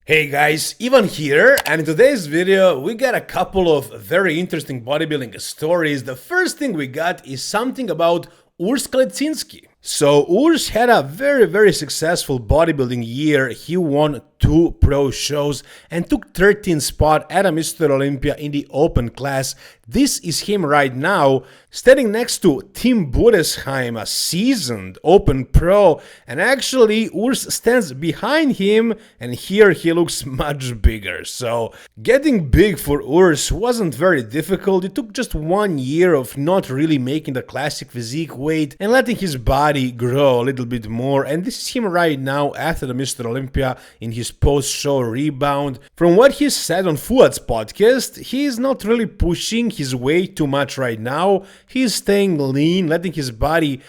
Hey guys, Ivan here, and in today's video we got a couple of very interesting bodybuilding stories. The first thing we got is something about Urs Kalecinski. So Urs had a very successful bodybuilding year. He won 2 pro shows and took 13th spot at a Mr. Olympia in the open class. This is him right now, standing next to Tim Budesheim, a seasoned open pro, and actually Urs stands behind him, and here he looks much bigger. So getting big for Urs wasn't very difficult. It took just 1 year of not really making the classic physique weight and letting his body grow a little bit more, and this is him right now after the Mr. Olympia in his post-show rebound. From what he said on Fuad's podcast, he's not really pushing his weight too much right now. He's staying lean, letting his body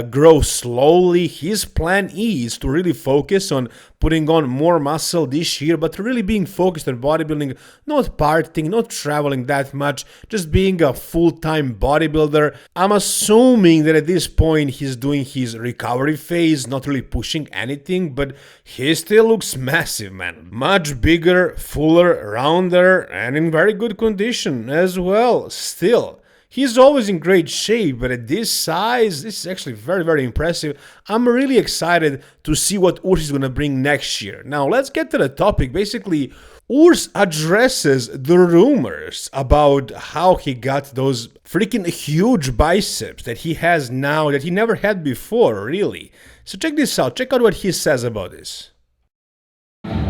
grow slowly. His plan is to really focus on putting on more muscle this year, but really being focused on bodybuilding, not partying, not traveling that much, just being a full-time bodybuilder. I'm assuming that at this point he's doing his recovery phase, not really pushing anything, but he still looks massive, man. Much bigger, fuller, rounder, and in very good condition as well, still. He's always in great shape, but at this size, this is actually very impressive. I'm really excited to see what Urs is going to bring next year. Now, let's get to the topic. Basically, Urs addresses the rumors about how he got those freaking huge biceps that he has now that he never had before, really. So check this out. Check out what he says about this.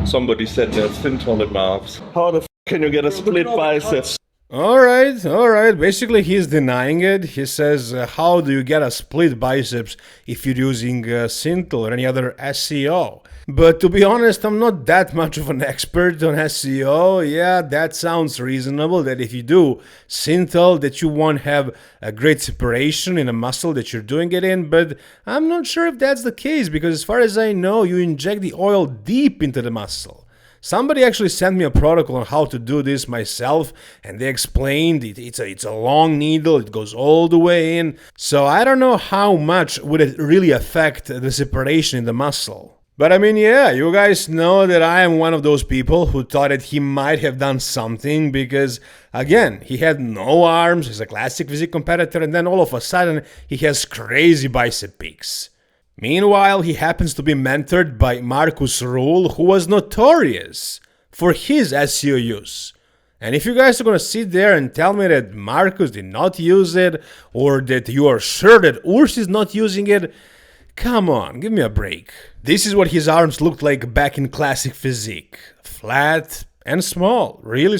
Somebody said there's Synthol in my arms. How the f can you get a split biceps? Alright, basically he's denying it. He says, how do you get a split biceps if you're using Synthol or any other SEO? But to be honest, I'm not that much of an expert on SEO. Yeah, that sounds reasonable, that if you do Synthol, that you won't have a great separation in a muscle that you're doing it in, but I'm not sure if that's the case, because as far as I know, you inject the oil deep into the muscle. Somebody actually sent me a protocol on how to do this myself, and they explained it's a long needle, it goes all the way in, so I don't know how much would it really affect the separation in the muscle. But I mean, yeah, you guys know that I am one of those people who thought that he might have done something because, again, he had no arms, he's a classic physique competitor, and then all of a sudden he has crazy bicep peaks. Meanwhile, he happens to be mentored by Marcus Rule, who was notorious for his SEO use. And if you guys are gonna sit there and tell me that Marcus did not use it, or that you are sure that Urs is not using it, come on, give me a break. This is what his arms looked like back in classic physique. Flat and small, really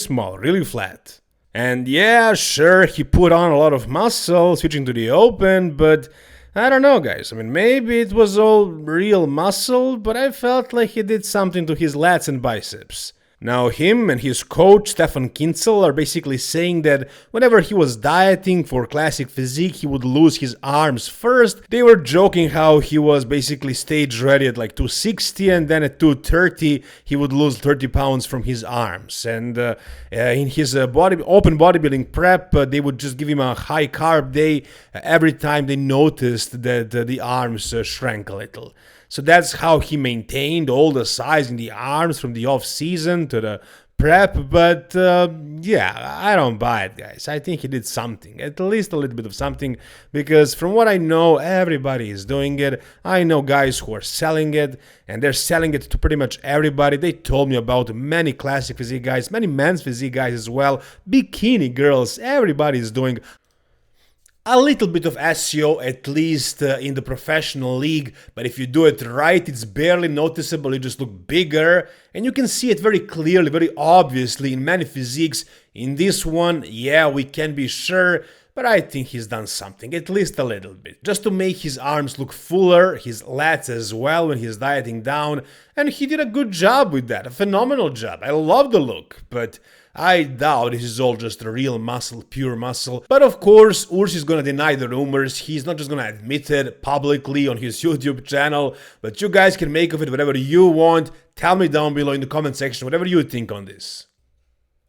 flat. And yeah, sure, he put on a lot of muscle, switching to the open, but I don't know, guys. I mean, maybe it was all real muscle, but I felt like he did something to his lats and biceps. Now, him and his coach, Stefan Kinzel, are basically saying that whenever he was dieting for classic physique, he would lose his arms first. They were joking how he was basically stage ready at like 260, and then at 230, he would lose 30 pounds from his arms. And in his open bodybuilding prep, they would just give him a high carb day every time they noticed that the arms shrank a little. So that's how he maintained all the size in the arms from the off-season to the prep, but yeah, I don't buy it, guys. I think he did something, at least a little bit of something, because from what I know, everybody is doing it. I know guys who are selling it, and they're selling it to pretty much everybody. They told me about many classic physique guys, many men's physique guys as well, bikini girls, everybody is doing a little bit of SEO, at least in the professional league, but if you do it right, it's barely noticeable. You just look bigger, and you can see it very clearly, very obviously in many physiques. In this one, yeah, we can be sure, but I think he's done something, at least a little bit, just to make his arms look fuller, his lats as well when he's dieting down, and he did a good job with that, a phenomenal job. I love the look, but I doubt this is all just a real muscle, pure muscle. But of course, Urs is gonna deny the rumors. He's not just gonna admit it publicly on his YouTube channel, but you guys can make of it whatever you want. Tell me down below in the comment section whatever you think on this.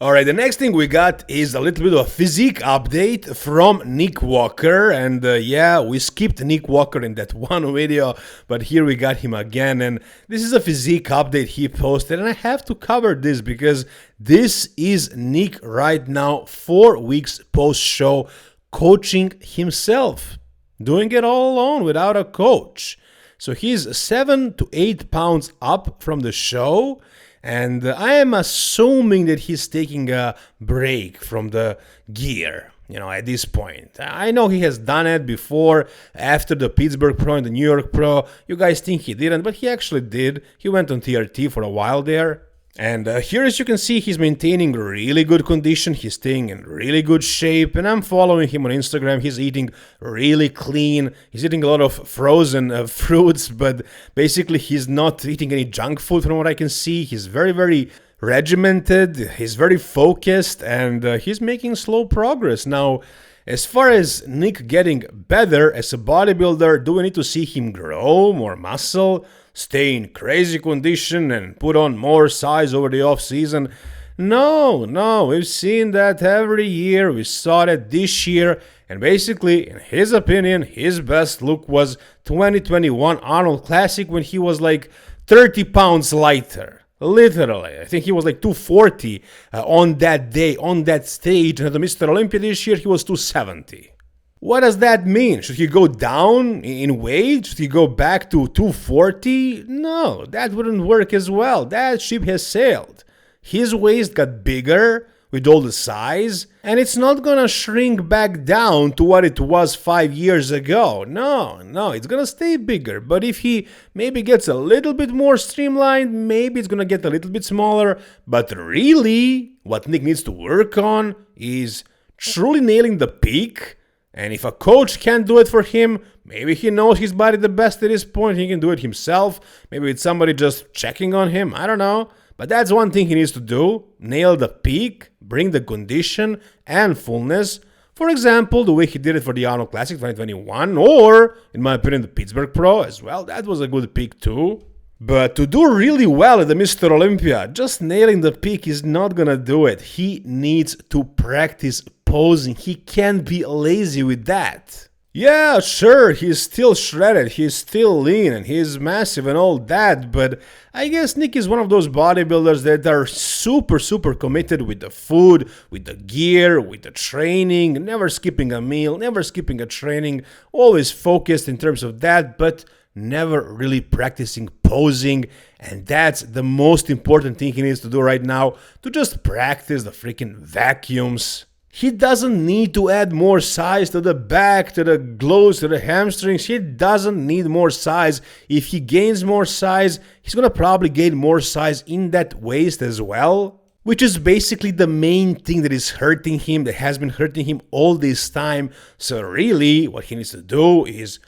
Alright, the next thing we got is a little bit of a physique update from Nick Walker, and yeah, we skipped Nick Walker in that one video, but here we got him again, and this is a physique update he posted, and I have to cover this because this is Nick right now, 4 weeks post-show, coaching himself, doing it all alone without a coach. So he's 7 to 8 pounds up from the show, and I am assuming that he's taking a break from the gear, at this point. I know he has done it before, after the Pittsburgh Pro and the New York Pro. You guys think he didn't, but he actually did. He went on TRT for a while there. And here, as you can see, he's maintaining really good condition, he's staying in really good shape, and I'm following him on Instagram. He's eating really clean, he's eating a lot of frozen fruits, but basically he's not eating any junk food from what I can see. He's very, very regimented, he's very focused, and he's making slow progress. Now, as far as Nick getting better as a bodybuilder, do we need to see him grow more muscle, stay in crazy condition, and put on more size over the off season? No, we've seen that every year. We saw that this year, and basically, in his opinion, his best look was 2021 Arnold Classic when he was like 30 pounds lighter. Literally, I think he was like 240 on that day, on that stage, and at the Mr. Olympia this year, he was 270. What does that mean? Should he go down in weight? Should he go back to 240? No, that wouldn't work as well. That ship has sailed. His waist got bigger with all the size, and it's not gonna shrink back down to what it was 5 years ago. No, it's gonna stay bigger. But if he maybe gets a little bit more streamlined, maybe it's gonna get a little bit smaller. But really, what Nick needs to work on is truly nailing the peak. And if a coach can't do it for him, maybe he knows his body the best at this point, he can do it himself. Maybe it's somebody just checking on him, I don't know. But that's one thing he needs to do, nail the peak, bring the condition and fullness. For example, the way he did it for the Arnold Classic 2021, or, in my opinion, the Pittsburgh Pro as well, that was a good peak too. But to do really well at the Mr. Olympia, just nailing the peak is not gonna do it. He needs to practice posing. He can't be lazy with that. Yeah, sure, he's still shredded, he's still lean, and he's massive and all that, but I guess Nick is one of those bodybuilders that are super committed with the food, with the gear, with the training, never skipping a meal, never skipping a training, always focused in terms of that, but never really practicing posing, and that's the most important thing he needs to do right now, to just practice the freaking vacuums. He doesn't need to add more size to the back, to the glutes, to the hamstrings. He doesn't need more size. If he gains more size, he's gonna probably gain more size in that waist as well, which is basically the main thing that is hurting him, that has been hurting him all this time. So really, what he needs to do is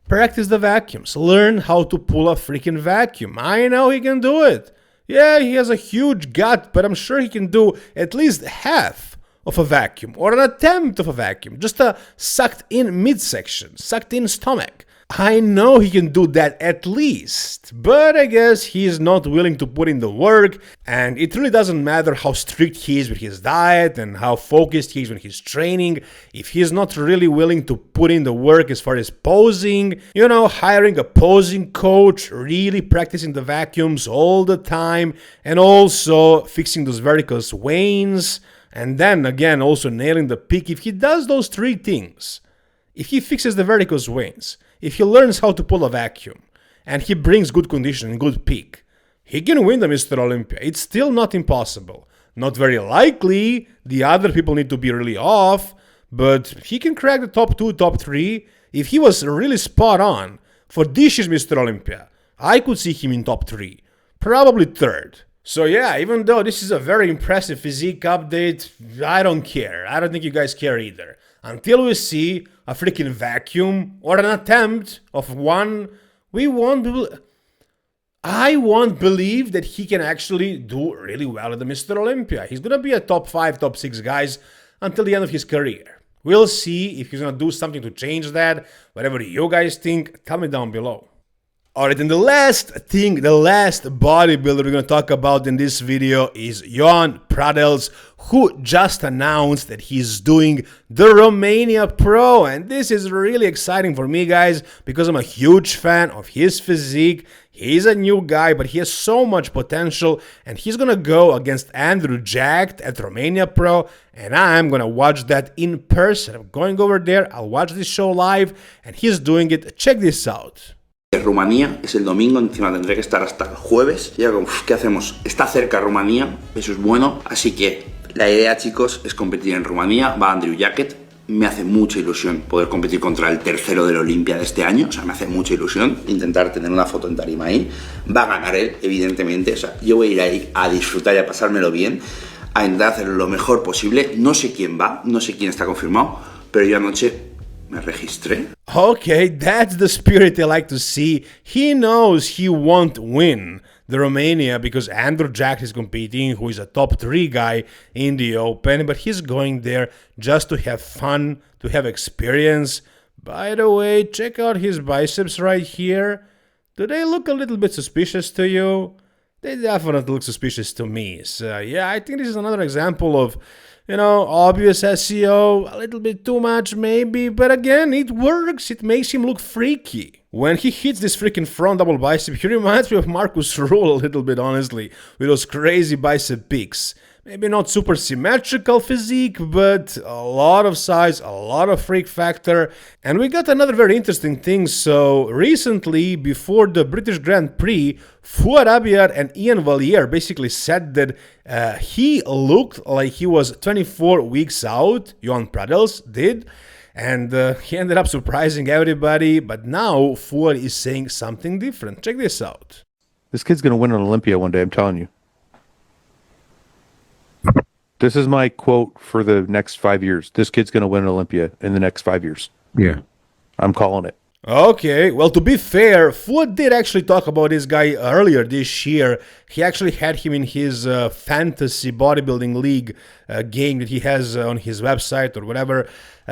practice the vacuums. Learn how to pull a freaking vacuum. I know he can do it. Yeah, he has a huge gut, but I'm sure he can do at least half of a vacuum, or an attempt of a vacuum, just a sucked in midsection, sucked in stomach. I know he can do that at least, but I guess he is not willing to put in the work, and it really doesn't matter how strict he is with his diet and how focused he is when he's training. If he's not really willing to put in the work as far as posing, hiring a posing coach, really practicing the vacuums all the time, and also fixing those varicose veins, and then again also nailing the peak. If he does those three things, if he fixes the varicose veins, if he learns how to pull a vacuum, and he brings good condition and good peak, he can win the Mr. Olympia. It's still not impossible. Not very likely. The other people need to be really off, but he can crack the top 2, top 3. If he was really spot on for this year's Mr. Olympia, I could see him in top 3, probably 3rd. So yeah, even though this is a very impressive physique update, I don't care. I don't think you guys care either. Until we see a freaking vacuum or an attempt of one, I won't believe that he can actually do really well at the Mr. Olympia. He's gonna be a top 5, top 6 guys until the end of his career. We'll see if he's gonna do something to change that. Whatever you guys think, tell me down below. Alright, and the last bodybuilder we're going to talk about in this video is Joan Pradells, who just announced that he's doing the Romania Pro. And this is really exciting for me, guys, because I'm a huge fan of his physique. He's a new guy, but he has so much potential, and he's going to go against Andrew Jacked at Romania Pro, and I'm going to watch that in person. I'm going over there, I'll watch this show live, and he's doing it. Check this out. Rumanía es el domingo, encima tendré que estar hasta el jueves. Y algo, ¿qué hacemos? Está cerca Rumanía, eso es bueno. Así que la idea, chicos, es competir en Rumanía. Va Andrew Jacked. Me hace mucha ilusión poder competir contra el tercero del Olimpia de este año. O sea, me hace mucha ilusión intentar tener una foto en tarima ahí. Va a ganar él, evidentemente. O sea, yo voy a ir ahí a disfrutar y a pasármelo bien, a intentar hacer lo mejor posible. No sé quién va, no sé quién está confirmado, pero yo anoche me registré. Okay, that's the spirit I like to see. He knows he won't win the Romania because Andrew Jack is competing, who is a top 3 guy in the Open, but he's going there just to have fun, to have experience. By the way, check out his biceps right here. Do they look a little bit suspicious to you? They definitely look suspicious to me. So yeah, I think this is another example of, you know, obvious SEO, a little bit too much maybe, but again, it works, it makes him look freaky. When he hits this freaking front double bicep, he reminds me of Marcus Rule a little bit, honestly, with those crazy bicep peaks. Maybe not super symmetrical physique, but a lot of size, a lot of freak factor. And we got another very interesting thing. So recently, before the British Grand Prix, Fuad Abiad and Ian Valliere basically said that he looked like he was 24 weeks out. Joan Pradells did. And he ended up surprising everybody. But now Fuad is saying something different. Check this out. This kid's going to win an Olympia one day, I'm telling you. This is my quote for the next 5 years. This kid's going to win an Olympia in the next 5 years. Yeah. I'm calling it. Okay, well, to be fair, Fuad did actually talk about this guy earlier this year. He actually had him in his fantasy bodybuilding league game that he has on his website or whatever.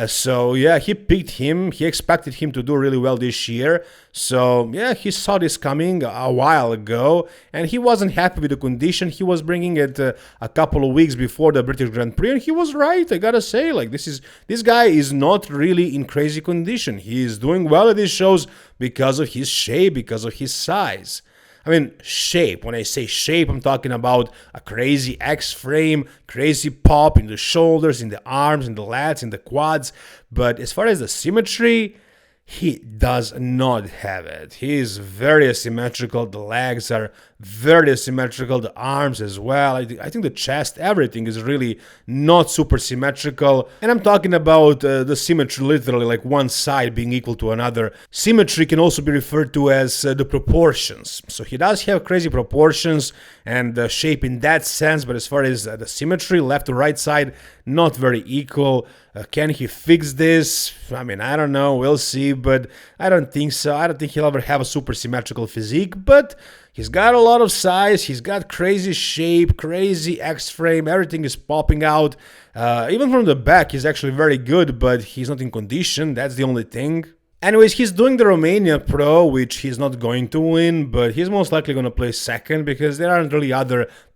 So yeah, he picked him. He expected him to do really well this year. So yeah, he saw this coming a while ago, and he wasn't happy with the condition he was bringing it a couple of weeks before the British Grand Prix, and he was right. I gotta say, like, this guy is not really in crazy condition. He is doing well at these shows because of his shape, because of his size. I mean, shape. When I say shape, I'm talking about a crazy X-frame, crazy pop in the shoulders, in the arms, in the lats, in the quads. But as far as the symmetry, he does not have it. He is very asymmetrical. The legs are very asymmetrical. The arms as well. I think the chest, everything is really not super symmetrical. And I'm talking about the symmetry literally like one side being equal to another. Symmetry can also be referred to as the proportions. So he does have crazy proportions and shape in that sense. But as far as the symmetry, left to right side, not very equal. Can he fix this? I mean, I don't know. We'll see. But I don't think so. I don't think he'll ever have a super symmetrical physique. But he's got a lot of size. He's got crazy shape, crazy X-frame. Everything is popping out. Even from the back, he's actually very good. But he's not in condition. That's the only thing. Anyways, he's doing the Romania Pro, which he's not going to win, but he's most likely going to play second because there aren't really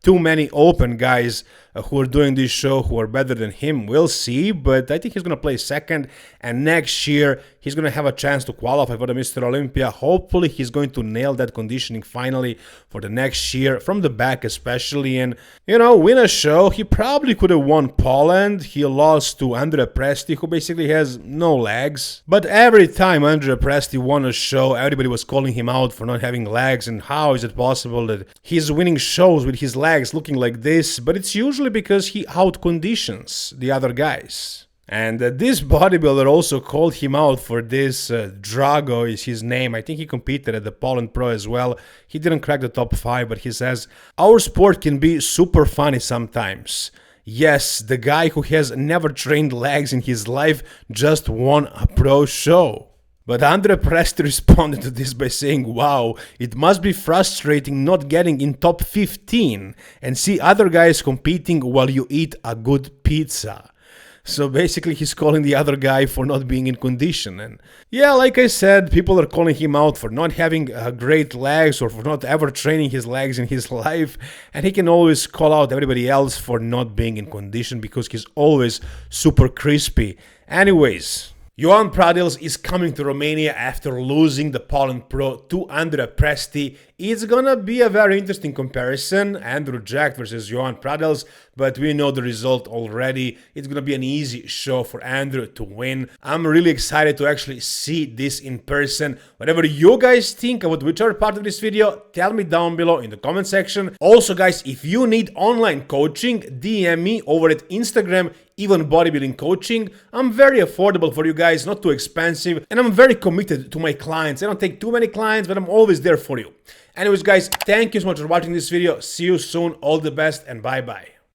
too many open guys who are doing this show who are better than him. We'll see, but I think he's going to play second, and next year he's going to have a chance to qualify for the Mr. Olympia. Hopefully he's going to nail that conditioning finally for the next year, from the back especially, and, you know, win a show. He probably could have won Poland. He lost to Andre Presti, who basically has no legs. But every time Andre Presti won a show, everybody was calling him out for not having legs, and how is it possible that he's winning shows with his legs looking like this? But it's usually because he out-conditions the other guys. And this bodybuilder also called him out for this. Drago is his name. I think he competed at the Poland Pro as well. He didn't crack the top 5, but he says, our sport can be super funny sometimes. Yes, the guy who has never trained legs in his life just won a pro show. But Andre Presti responded to this by saying, wow, it must be frustrating not getting in top 15 and see other guys competing while you eat a good pizza. So basically he's calling the other guy for not being in condition. And yeah, like I said, people are calling him out for not having great legs or for not ever training his legs in his life. And he can always call out everybody else for not being in condition because he's always super crispy. Anyways, Joan Pradells is coming to Romania after losing the Poland Pro to Andrea Presti. It's gonna be a very interesting comparison, Andrew Jack versus Joan Pradells, but we know the result already. It's gonna be an easy show for Andrew to win. I'm really excited to actually see this in person. Whatever you guys think about whichever part of this video, tell me down below in the comment section. Also guys, if you need online coaching, DM me over at Instagram, even bodybuilding coaching. I'm very affordable for you guys, not too expensive, and I'm very committed to my clients. I don't take too many clients, but I'm always there for you. Anyways guys, thank you so much for watching this video. See you soon, all the best, and bye bye.